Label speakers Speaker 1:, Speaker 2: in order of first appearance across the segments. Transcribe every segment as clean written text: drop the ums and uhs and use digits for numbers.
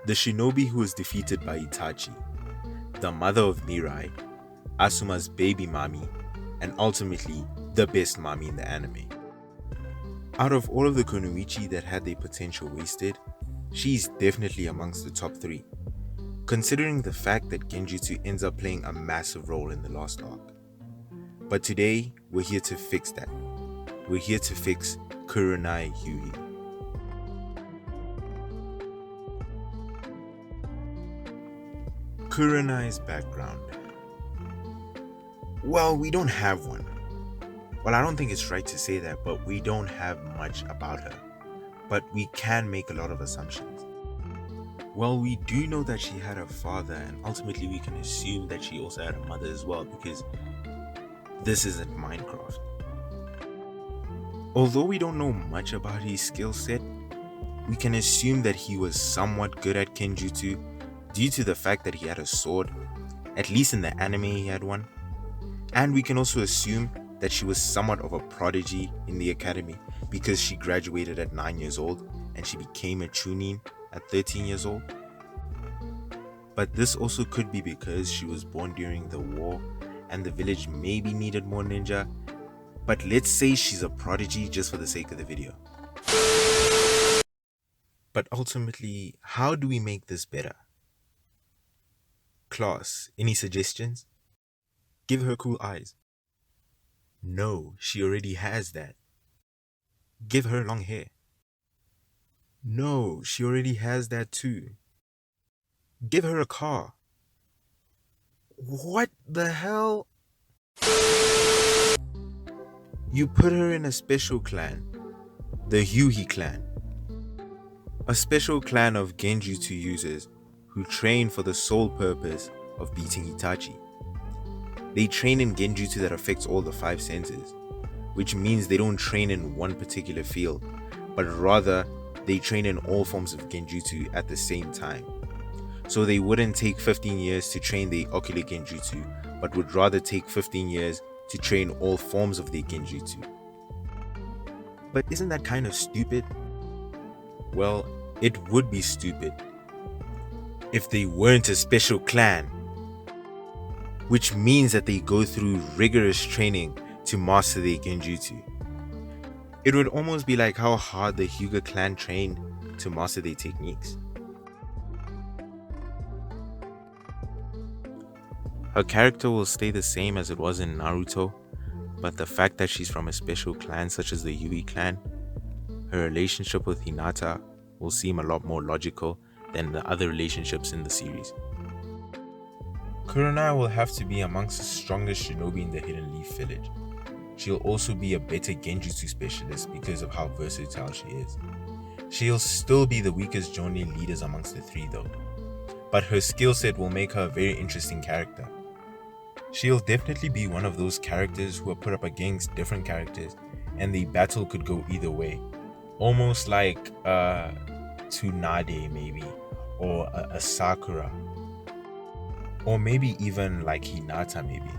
Speaker 1: the shinobi who was defeated by Itachi, the mother of Mirai, Asuma's baby mommy, and ultimately the best mommy in the anime. Out of all of the kunoichi that had their potential wasted, she's definitely amongst the top 3, considering the fact that Genjutsu ends up playing a massive role in the last arc. But today, we're here to fix that. We're here to fix Kurenai Hyugi. Kurenai's background. Well, we don't have one. Well, I don't think it's right to say that, but we don't have much about her. But we can make a lot of assumptions. Well, we do know that she had a father, and ultimately we can assume that she also had a mother as well, because this isn't Minecraft. Although we don't know much about his skill set, we can assume that he was somewhat good at Kenjutsu due to the fact that he had a sword, at least in the anime he had one. And we can also assume that she was somewhat of a prodigy in the academy because she graduated at 9 years old and she became a chunin at 13 years old. But this also could be because she was born during the war and the village maybe needed more ninja. But let's say she's a prodigy just for the sake of the video. But ultimately, how do we make this better? Class, any suggestions? Give her cool eyes. No, she already has that. Give her long hair. No, she already has that too. Give her a car. What the hell? You put her in a special clan, the Hyugi clan. A special clan of Genjutsu users who train for the sole purpose of beating Itachi. They train in Genjutsu that affects all the 5 senses, which means they don't train in one particular field, but rather they train in all forms of Genjutsu at the same time. So they wouldn't take 15 years to train the ocular Genjutsu, but would rather take 15 years to train all forms of their Genjutsu. But isn't that kind of stupid? Well, it would be stupid if they weren't a special clan, which means that they go through rigorous training to master their Genjutsu. It would almost be like how hard the Hyuga clan trained to master their techniques. Her character will stay the same as it was in Naruto, but the fact that she's from a special clan such as the Yui clan, her relationship with Hinata will seem a lot more logical than the other relationships in the series. Kurenai will have to be amongst the strongest shinobi in the Hidden Leaf village. She'll also be a better Genjutsu specialist because of how versatile she is. She'll still be the weakest Jonin leaders amongst the 3 though, but her skill set will make her a very interesting character. She'll definitely be one of those characters who are put up against different characters and the battle could go either way. Almost like Tsunade maybe, or a Sakura, or maybe even like Hinata maybe.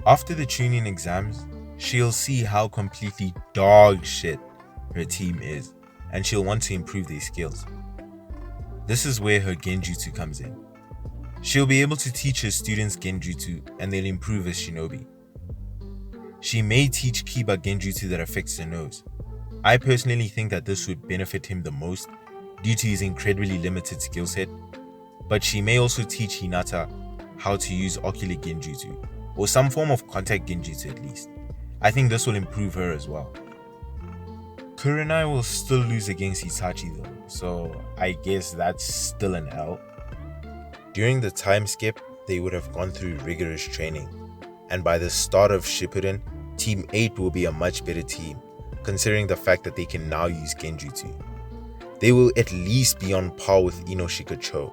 Speaker 1: After the Chunin exams, she'll see how completely dog shit her team is and she'll want to improve their skills. This is where her Genjutsu comes in. She'll be able to teach her students Genjutsu and they'll improve as shinobi. She may teach Kiba Genjutsu that affects the nose. I personally think that this would benefit him the most due to his incredibly limited skill set, but she may also teach Hinata how to use ocular Genjutsu, or some form of contact Genjutsu at least. I think this will improve her as well. Kurenai will still lose against Itachi though, so I guess that's still an L. During the time skip, they would have gone through rigorous training, and by the start of Shippuden, Team 8 will be a much better team, considering the fact that they can now use Genjutsu. They will at least be on par with Inoshika Cho.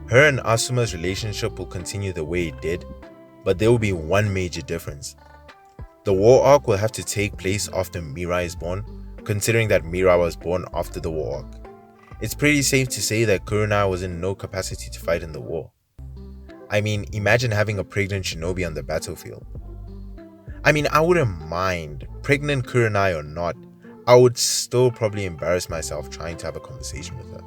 Speaker 1: Her and Asuma's relationship will continue the way it did, but there will be one major difference. The war arc will have to take place after Mirai is born, considering that Mirai was born after the war arc. It's pretty safe to say that Kurenai was in no capacity to fight in the war. I mean, imagine having a pregnant shinobi on the battlefield. I mean, I wouldn't mind, pregnant Kurenai or not, I would still probably embarrass myself trying to have a conversation with her.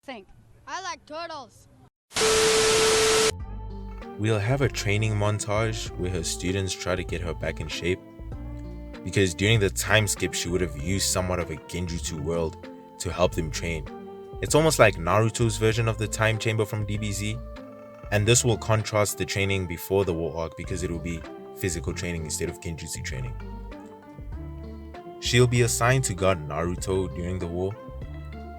Speaker 2: Think. I like turtles.
Speaker 1: We'll have a training montage where her students try to get her back in shape, because during the time skip she would have used somewhat of a genjutsu world to help them train. It's almost like Naruto's version of the time chamber from DBZ, and this will contrast the training before the war arc because it will be physical training instead of genjutsu training. She'll be assigned to guard Naruto during the war.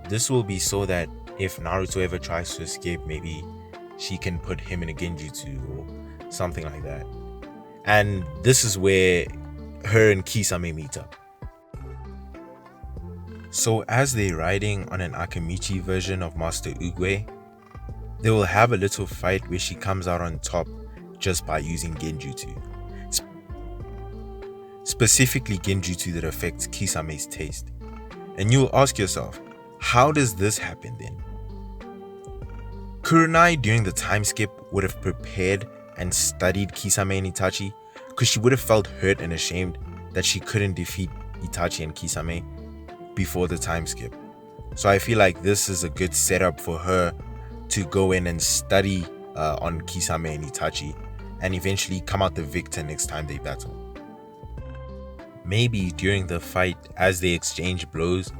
Speaker 1: This will be so that if Naruto ever tries to escape, maybe she can put him in a genjutsu or something like that. And this is where her and Kisame meet up. So as they're riding on an Akamichi version of Master Uguay, they will have a little fight where she comes out on top just by using genjutsu. Specifically genjutsu that affects Kisame's taste. And you'll ask yourself, how does this happen then? Kurenai during the time skip would have prepared and studied Kisame and Itachi, because she would have felt hurt and ashamed that she couldn't defeat Itachi and Kisame before the time skip. So I feel like this is a good setup for her to go in and study on Kisame and Itachi and eventually come out the victor next time they battle. Maybe during the fight, as they exchange blows,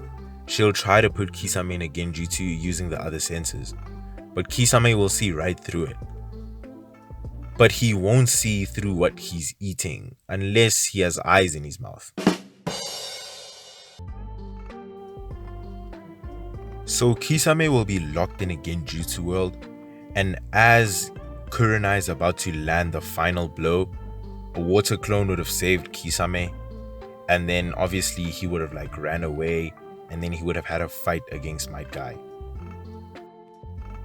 Speaker 1: she'll try to put Kisame in a genjutsu using the other senses, but Kisame will see right through it. But he won't see through what he's eating unless he has eyes in his mouth. So Kisame will be locked in a genjutsu world, and as Kurenai is about to land the final blow, a water clone would have saved Kisame, and then obviously he would have ran away, and then he would have had a fight against Might Guy.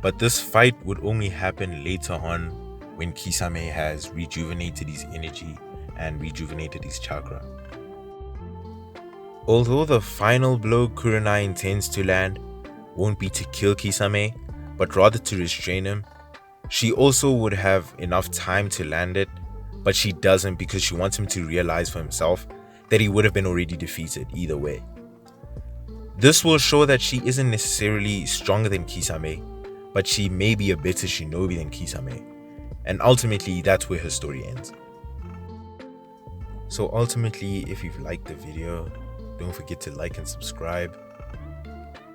Speaker 1: But this fight would only happen later on when Kisame has rejuvenated his energy and rejuvenated his chakra. Although the final blow Kurenai intends to land won't be to kill Kisame, but rather to restrain him, she also would have enough time to land it, but she doesn't because she wants him to realize for himself that he would have been already defeated either way. This will show that she isn't necessarily stronger than Kisame, but she may be a better shinobi than Kisame, and ultimately that's where her story ends. So ultimately, if you've liked the video, don't forget to like and subscribe.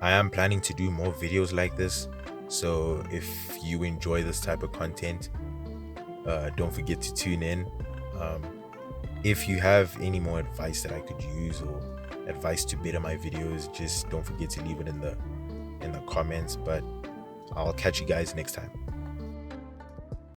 Speaker 1: I am planning to do more videos like this, so if you enjoy this type of content, don't forget to tune in. If you have any more advice that I could use or advice to better my videos, just don't forget to leave it in the comments. But I'll catch you guys next time.